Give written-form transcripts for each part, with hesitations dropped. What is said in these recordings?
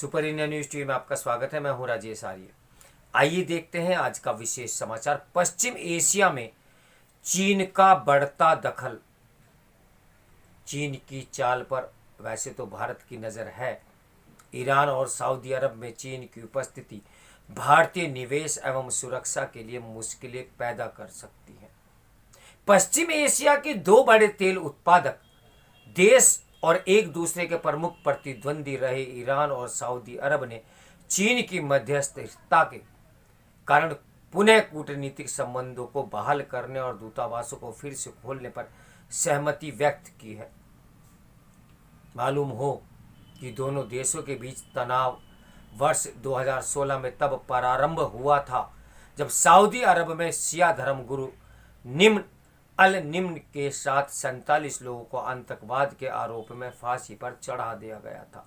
Super India news TV में आपका स्वागत है। मैं हूं राजेश आर्य। आइए देखते हैं आज का विशेष समाचार। पश्चिम एशिया में चीन का बढ़ता दखल। चीन की चाल पर वैसे तो भारत की नज़र है। ईरान और सऊदी अरब में चीन की उपस्थिति भारतीय निवेश एवं सुरक्षा के लिए मुश्किलें पैदा कर सकती है। पश्चिम एशिया के दो बड़े तेल उत्पादक देश और एक दूसरे के प्रमुख प्रतिद्वंदी रहे ईरान और सऊदी अरब ने चीन की मध्यस्थता के कारण पुनः कूटनीतिक संबंधों को बहाल करने और दूतावासों को फिर से खोलने पर सहमति व्यक्त की है। मालूम हो कि दोनों देशों के बीच तनाव वर्ष 2016 में तब प्रारंभ हुआ था जब सऊदी अरब में शिया धर्मगुरु निम्न के साथ 47 लोगों को आतंकवाद के आरोप में फांसी पर चढ़ा दिया गया था।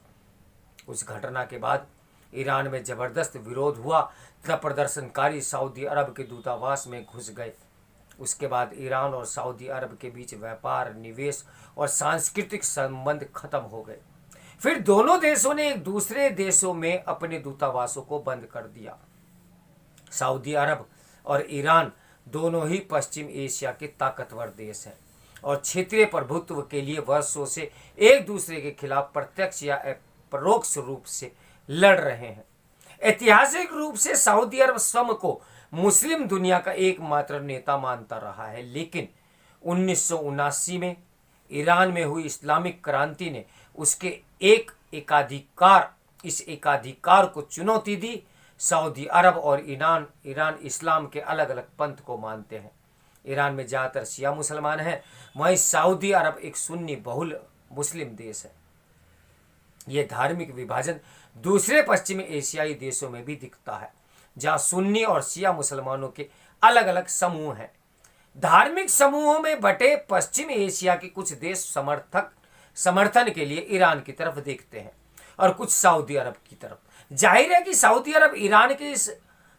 उस घटना के बाद ईरान में जबरदस्त विरोध हुआ तथा प्रदर्शनकारी सऊदी अरब के दूतावास में घुस गए। उसके बाद ईरान और सऊदी अरब के बीच व्यापार, निवेश और सांस्कृतिक संबंध खत्म हो गए। फिर दोनों देशों ने एक दूसरे देशों में अपने दूतावासों को बंद कर दिया। सऊदी अरब और ईरान दोनों ही पश्चिम एशिया के ताकतवर देश हैं और क्षेत्रीय प्रभुत्व के लिए वर्षों से एक दूसरे के खिलाफ प्रत्यक्ष या परोक्ष रूप से लड़ रहे हैं। ऐतिहासिक रूप से सऊदी अरब स्वयं को मुस्लिम दुनिया का एकमात्र नेता मानता रहा है, लेकिन 1979 में ईरान में हुई इस्लामिक क्रांति ने उसके इस एकाधिकार को चुनौती दी। सऊदी अरब और ईरान इस्लाम के अलग अलग पंथ को मानते हैं। ईरान में ज़्यादातर शिया मुसलमान हैं, वहीं सऊदी अरब एक सुन्नी बहुल मुस्लिम देश है। यह धार्मिक विभाजन दूसरे पश्चिमी एशियाई देशों में भी दिखता है, जहां सुन्नी और शिया मुसलमानों के अलग अलग समूह हैं। धार्मिक समूहों में बटे पश्चिम एशिया के कुछ देश समर्थन के लिए ईरान की तरफ देखते हैं और कुछ सऊदी अरब की तरफ। जाहिर है कि सऊदी अरब ईरान के इस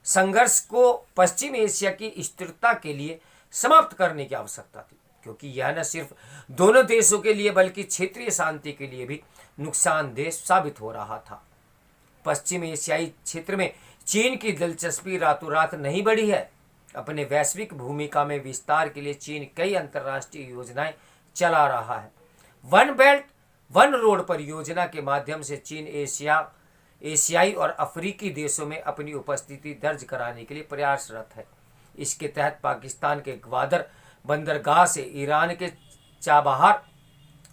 संघर्ष को पश्चिम एशिया की स्थिरता के लिए समाप्त करने की आवश्यकता थी, क्योंकि यह न सिर्फ दोनों देशों के लिए बल्कि क्षेत्रीय शांति के लिए भी नुकसानदेह साबित हो रहा था। पश्चिम एशियाई क्षेत्र में चीन की दिलचस्पी रातों रात नहीं बढ़ी है। अपने वैश्विक भूमिका में विस्तार के लिए चीन कई अंतर्राष्ट्रीय योजनाएं चला रहा है। वन बेल्ट वन रोड परियोजना के माध्यम से चीन एशियाई और अफ्रीकी देशों में अपनी उपस्थिति दर्ज कराने के लिए प्रयासरत है। इसके तहत पाकिस्तान के ग्वादर बंदरगाह से ईरान के चाबहार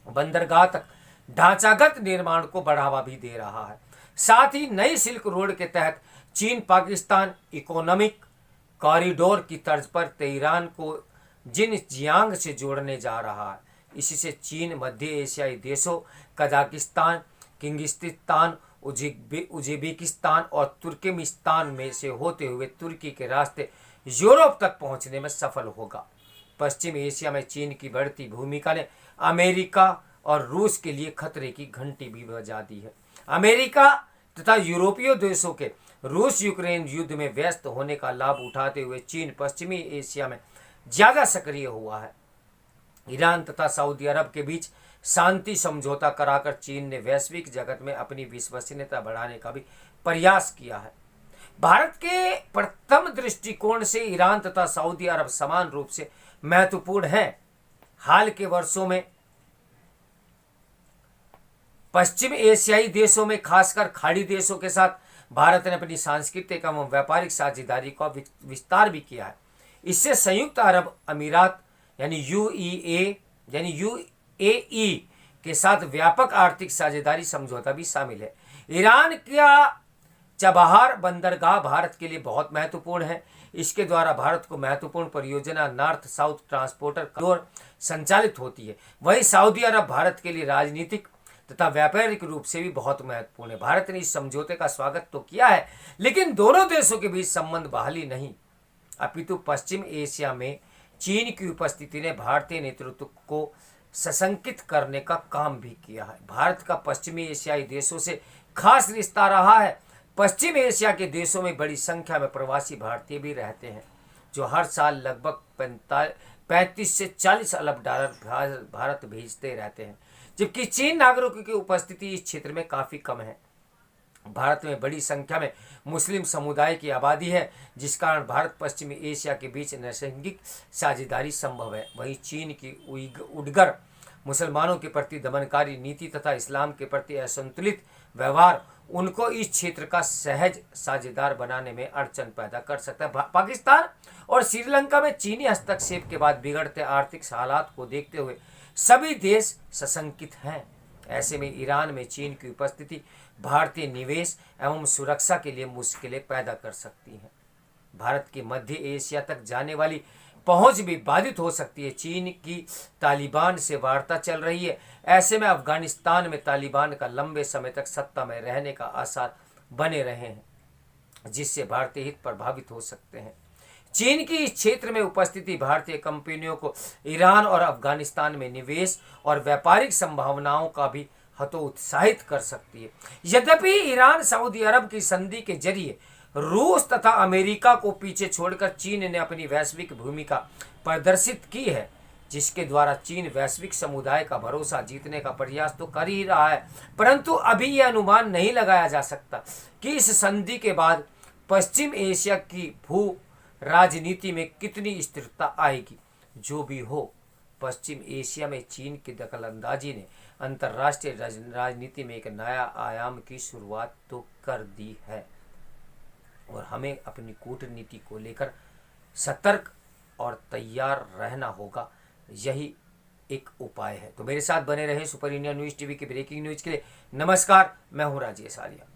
बंदरगाह तक ढांचागत निर्माण को बढ़ावा भी दे रहा है। साथ ही नई सिल्क रोड के तहत चीन पाकिस्तान इकोनॉमिक कॉरिडोर की तर्ज पर तेहरान को जिनजियांग से जोड़ने जा रहा है। इससे चीन मध्य एशियाई देशों कजाकिस्तान, किर्गिस्तान, उज्बेकिस्तान और तुर्कमेनिस्तान में से होते हुए तुर्की के रास्ते यूरोप तक पहुंचने में सफल होगा। पश्चिम एशिया में चीन की बढ़ती भूमिका ने अमेरिका और रूस के लिए खतरे की घंटी भी बजा दी है। अमेरिका तथा यूरोपीय देशों के रूस यूक्रेन युद्ध में व्यस्त होने का लाभ उठाते हुए चीन पश्चिमी एशिया में ज़्यादा सक्रिय हुआ है। ईरान तथा सऊदी अरब के बीच शांति समझौता कराकर चीन ने वैश्विक जगत में अपनी विश्वसनीयता बढ़ाने का भी प्रयास किया है। भारत के प्रथम दृष्टिकोण से ईरान तथा सऊदी अरब समान रूप से महत्वपूर्ण हैं। हाल के वर्षों में पश्चिम एशियाई देशों में खासकर खाड़ी देशों के साथ भारत ने अपनी सांस्कृतिक एवं व्यापारिक साझेदारी का विस्तार भी किया है। इससे संयुक्त अरब अमीरात यूएई के साथ व्यापक आर्थिक साझेदारी समझौता भी शामिल है। ईरान का चबहार बंदरगाह भारत के लिए बहुत महत्वपूर्ण है। इसके द्वारा भारत को महत्वपूर्ण परियोजना नॉर्थ साउथ ट्रांसपोर्टर कॉरिडोर संचालित होती है। वहीं सऊदी अरब भारत के लिए राजनीतिक तथा व्यापारिक रूप से भी बहुत महत्वपूर्ण है। भारत ने इस समझौते का स्वागत तो किया है, लेकिन दोनों देशों के बीच संबंध बहाली नहीं, अपितु पश्चिम एशिया में चीन की उपस्थिति ने भारतीय नेतृत्व को सशंकित करने का काम भी किया है। भारत का पश्चिमी एशियाई देशों से खास रिश्ता रहा है। पश्चिम एशिया के देशों में बड़ी संख्या में प्रवासी भारतीय भी रहते हैं, जो हर साल लगभग 35 से 40 अरब डॉलर भारत भेजते रहते हैं, जबकि चीन नागरिकों की उपस्थिति इस क्षेत्र में काफ़ी कम है। भारत में बड़ी संख्या में मुस्लिम समुदाय की आबादी है, जिस कारण भारत पश्चिमी एशिया के बीच नैसर्गिक साझेदारी संभव है। वहीं चीन की उइगर मुसलमानों के प्रति दमनकारी नीति तथा इस्लाम के प्रति असंतुलित व्यवहार उनको इस क्षेत्र का सहज साझेदार बनाने में अड़चन पैदा कर सकता है। पाकिस्तान और श्रीलंका में चीनी हस्तक्षेप के बाद बिगड़ते आर्थिक हालात को देखते हुए सभी देश सशंकित हैं। ऐसे में ईरान में चीन की उपस्थिति भारतीय निवेश एवं सुरक्षा के लिए मुश्किलें पैदा कर सकती हैं। भारत की मध्य एशिया तक जाने वाली पहुंच भी बाधित हो सकती है। चीन की तालिबान से वार्ता चल रही है। ऐसे में अफगानिस्तान में तालिबान का लंबे समय तक सत्ता में रहने का आसार बने रहे हैं, जिससे भारतीय हित प्रभावित हो सकते हैं। चीन की इस क्षेत्र में उपस्थिति भारतीय कंपनियों को ईरान और अफगानिस्तान में निवेश और व्यापारिक संभावनाओं का भी हतोत्साहित कर सकती है। यद्यपि ईरान सऊदी अरब की संधि के जरिए रूस तथा अमेरिका को पीछे छोड़कर चीन ने अपनी वैश्विक भूमिका प्रदर्शित की है, जिसके द्वारा चीन वैश्विक समुदाय का भरोसा जीतने का प्रयास तो कर ही रहा है, परंतु अभी यह अनुमान नहीं लगाया जा सकता कि इस संधि के बाद पश्चिम एशिया की भू राजनीति में कितनी स्थिरता आएगी। जो भी हो, पश्चिम एशिया में चीन की दखलंदाजी ने अंतर्राष्ट्रीय राजनीति में एक नया आयाम की शुरुआत तो कर दी है और हमें अपनी कूटनीति को लेकर सतर्क और तैयार रहना होगा। यही एक उपाय है। तो मेरे साथ बने रहे सुपर इंडिया न्यूज़ टीवी के ब्रेकिंग न्यूज़ के लिए। नमस्कार, मैं हूं राजेश आर्या।